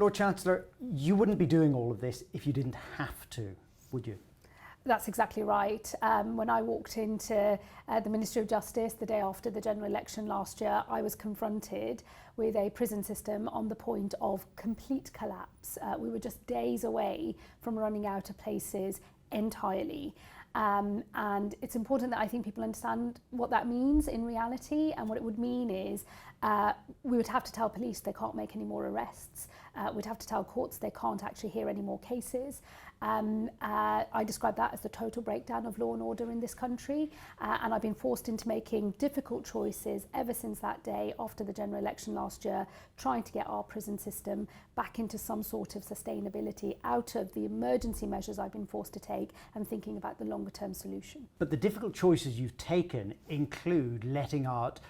Lord Chancellor, you wouldn't be doing all of this if you didn't have to, would you? That's exactly right. When I walked into the Ministry of Justice the day after the general election last year, I was confronted with a prison system on the point of complete collapse. We were just days away from running out of places entirely. And it's important that I think people understand what that means in reality, and what it would mean is we would have to tell police they can't make any more arrests. We'd have to tell courts they can't actually hear any more cases. I describe that as the total breakdown of law and order in this country, and I've been forced into making difficult choices ever since that day after the general election last year, trying to get our prison system back into some sort of sustainability out of the emergency measures I've been forced to take and thinking about the longer term solution. But the difficult choices you've taken include letting out,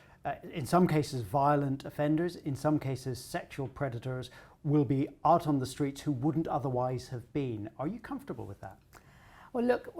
in some cases, violent offenders, in some cases, sexual predators will be out on the streets who wouldn't otherwise have been. Are you comfortable with that? Well, look,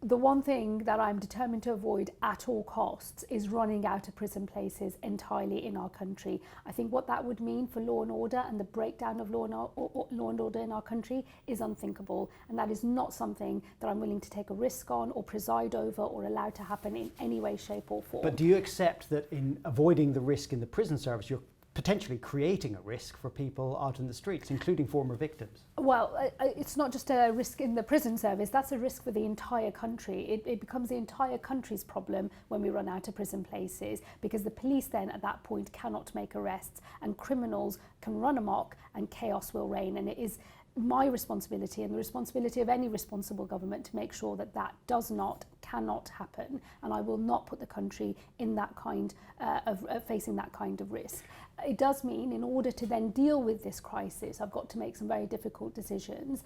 the one thing that I'm determined to avoid at all costs is running out of prison places entirely in our country. I think what that would mean for law and order and the breakdown of law and order in our country is unthinkable. And that is not something that I'm willing to take a risk on or preside over or allow to happen in any way, shape or form. But do you accept that in avoiding the risk in the prison service, you're potentially creating a risk for people out in the streets, including former victims? Well, it's not just a risk in the prison service, that's a risk for the entire country. It becomes the entire country's problem when we run out of prison places, because the police then at that point cannot make arrests and criminals can run amok and chaos will reign. And it is my responsibility and the responsibility of any responsible government to make sure that that cannot happen, and I will not put the country in that kind of facing that kind of risk. It does mean in order to then deal with this crisis, I've got to make some very difficult decisions.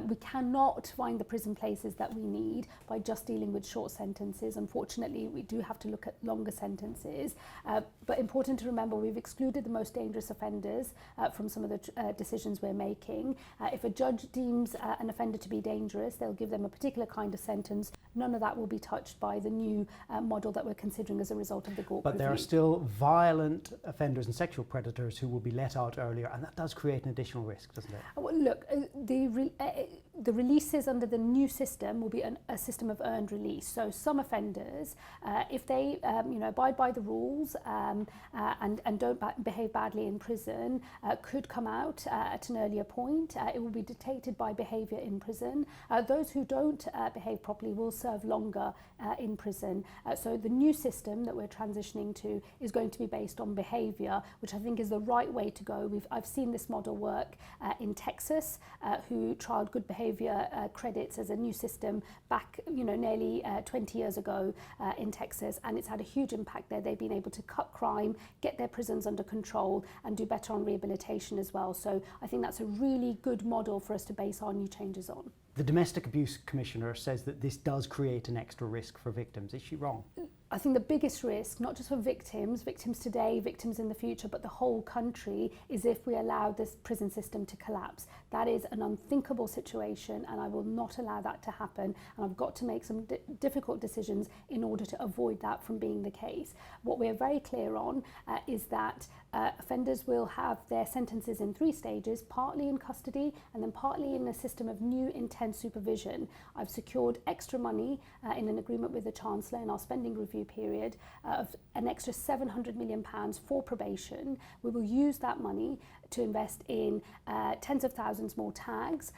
We cannot find the prison places that we need by just dealing with short sentences. Unfortunately, we do have to look at longer sentences. But important to remember, we've excluded the most dangerous offenders from some of the decisions we're making. If a judge deems an offender to be dangerous, they'll give them a particular kind of sentence. None of that will be touched by the new model that we're considering as a result of the Gauke But review. there are still violent offenders and sexual predators who will be let out earlier, and that does create an additional risk, doesn't it? Well, look, the releases under the new system will be a system of earned release. So some offenders, if they abide by the rules and don't behave badly in prison, could come out at an earlier point. It will be dictated by behaviour in prison. Those who don't behave properly will serve longer in prison. So the new system that we're transitioning to is going to be based on behaviour, which I think is the right way to go. I've seen this model work in Texas, who trialled good behaviour credits as a new system back, nearly 20 years ago in Texas, and it's had a huge impact there. They've been able to cut crime, get their prisons under control, and do better on rehabilitation as well. So I think that's a really good model for us to base our new changes on. The Domestic Abuse Commissioner says that this does create an extra risk for victims. Is she wrong? I think the biggest risk, not just for victims today, victims in the future, but the whole country, is if we allow this prison system to collapse. That is an unthinkable situation, and I will not allow that to happen. And I've got to make some difficult decisions in order to avoid that from being the case. What we're very clear on is that offenders will have their sentences in 3 stages, partly in custody and then partly in a system of new intense supervision. I've secured extra money in an agreement with the Chancellor in our spending review period of an extra £700 million for probation. We will use that money to invest in tens of thousands more tags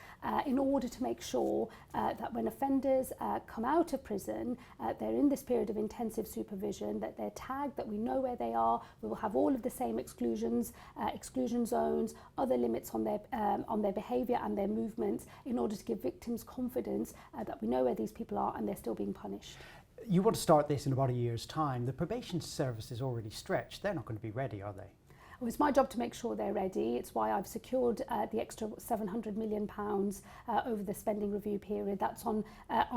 in order to make sure that when offenders come out of prison, they're in this period of intensive supervision, that they're tagged, that we know where they are. We will have all of the same exclusions, exclusion zones, other limits on their behaviour and their movements, in order to give victims confidence that we know where these people are and they're still being punished. You want to start this in about a year's time. The probation service is already stretched. They're not going to be ready, are they? Well, it's my job to make sure they're ready. It's why I've secured the extra £700 million over the spending review period. That's on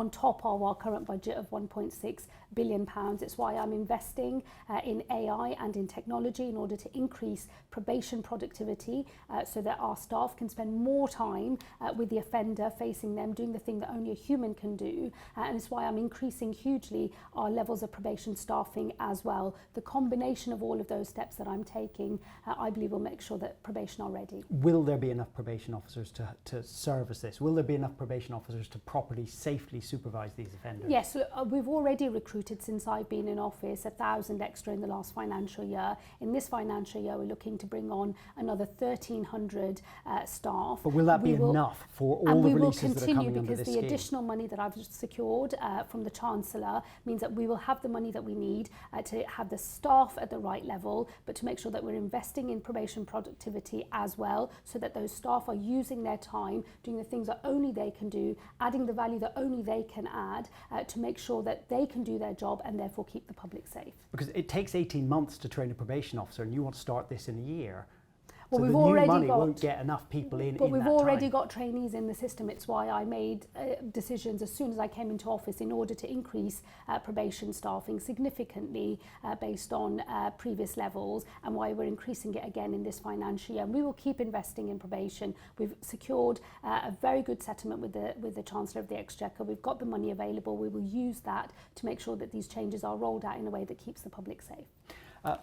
top of our current budget of £1.6 billion. It's why I'm investing in AI and in technology in order to increase probation productivity so that our staff can spend more time with the offender, facing them, doing the thing that only a human can do. And it's why I'm increasing hugely our levels of probation staffing as well. The combination of all of those steps that I'm taking, I believe will make sure that probation are ready. Will there be enough probation officers to service this? Will there be enough probation officers to properly, safely supervise these offenders? Yes, we've already recruited, since I've been in office, 1,000 extra in the last financial year. In this financial year, we're looking to bring on another 1,300 staff. But will that be enough for all the releases that are coming under this scheme? And we will continue, because the additional money that I've secured from the Chancellor means that we will have the money that we need to have the staff at the right level, but to make sure that we're investing in probation productivity as well, so that those staff are using their time, doing the things that only they can do, adding the value that only they can add, to make sure that they can do their job and therefore keep the public safe. Because it takes 18 months to train a probation officer, and you want to start this in a year. Well, so we've the already new money got, won't get enough people in. But in we've that already time. got trainees in the system. It's why I made decisions as soon as I came into office in order to increase probation staffing significantly based on previous levels, and why we're increasing it again in this financial year. And we will keep investing in probation. We've secured a very good settlement with the Chancellor of the Exchequer. We've got the money available. We will use that to make sure that these changes are rolled out in a way that keeps the public safe.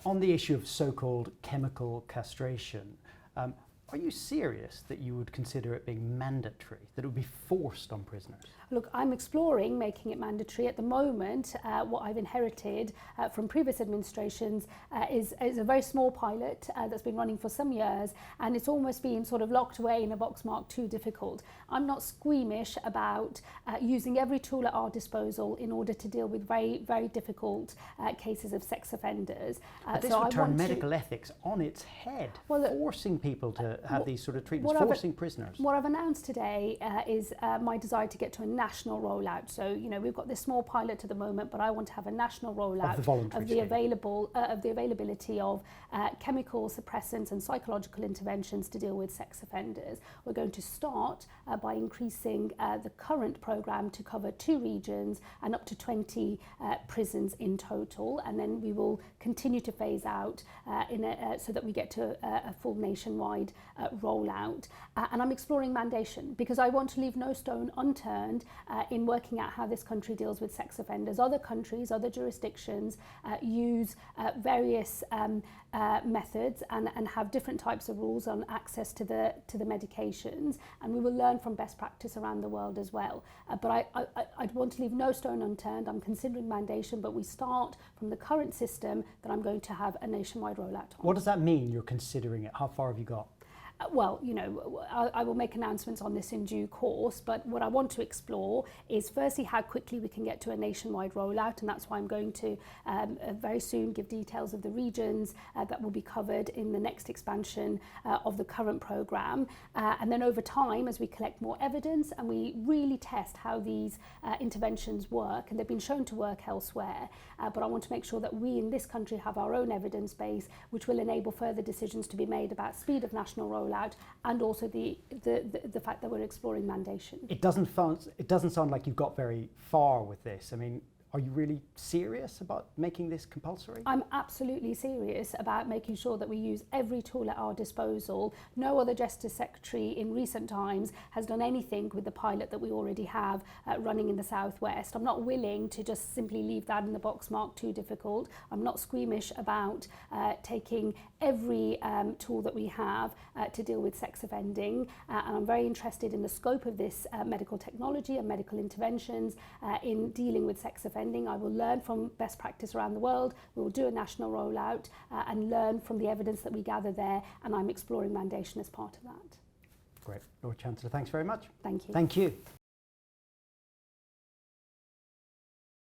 On the issue of so-called chemical castration, are you serious that you would consider it being mandatory, that it would be forced on prisoners? Look, I'm exploring making it mandatory. At the moment, what I've inherited from previous administrations is a very small pilot that's been running for some years, and it's almost been sort of locked away in a box marked too difficult. I'm not squeamish about using every tool at our disposal in order to deal with very, very difficult cases of sex offenders. But this would turn medical ethics on its head, forcing people to have these sort of treatments, forcing prisoners. What I've announced today is my desire to get to a national rollout. So, you know, we've got this small pilot at the moment, but I want to have a national rollout of the availability of chemical suppressants and psychological interventions to deal with sex offenders. We're going to start by increasing the current programme to cover 2 regions and up to 20 prisons in total, and then we will continue to phase out so that we get to a full nationwide rollout. And I'm exploring mandation, because I want to leave no stone unturned in working out how this country deals with sex offenders. Other countries, other jurisdictions use various methods and have different types of rules on access to the medications, and we will learn from best practice around the world as well. But I'd want to leave no stone unturned. I'm considering mandation, but we start from the current system that I'm going to have a nationwide rollout on. What does that mean, you're considering it? How far have you got? Well, you know, I will make announcements on this in due course, but what I want to explore is firstly how quickly we can get to a nationwide rollout, and that's why I'm going to very soon give details of the regions that will be covered in the next expansion of the current programme. And then over time, as we collect more evidence and we really test how these interventions work, and they've been shown to work elsewhere, but I want to make sure that we in this country have our own evidence base, which will enable further decisions to be made about speed of national rollout, and also the fact that we're exploring mandation. It doesn't sound like you've got very far with this. I mean, are you really serious about making this compulsory? I'm absolutely serious about making sure that we use every tool at our disposal. No other Justice Secretary in recent times has done anything with the pilot that we already have running in the Southwest. I'm not willing to just simply leave that in the box marked too difficult. I'm not squeamish about taking every tool that we have to deal with sex offending, and I'm very interested in the scope of this medical technology and medical interventions in dealing with sex offending. I will learn from best practice around the world. We will do a national rollout and learn from the evidence that we gather there, and I'm exploring mandation as part of that. Great. Lord Chancellor, thanks very much. Thank you. Thank you.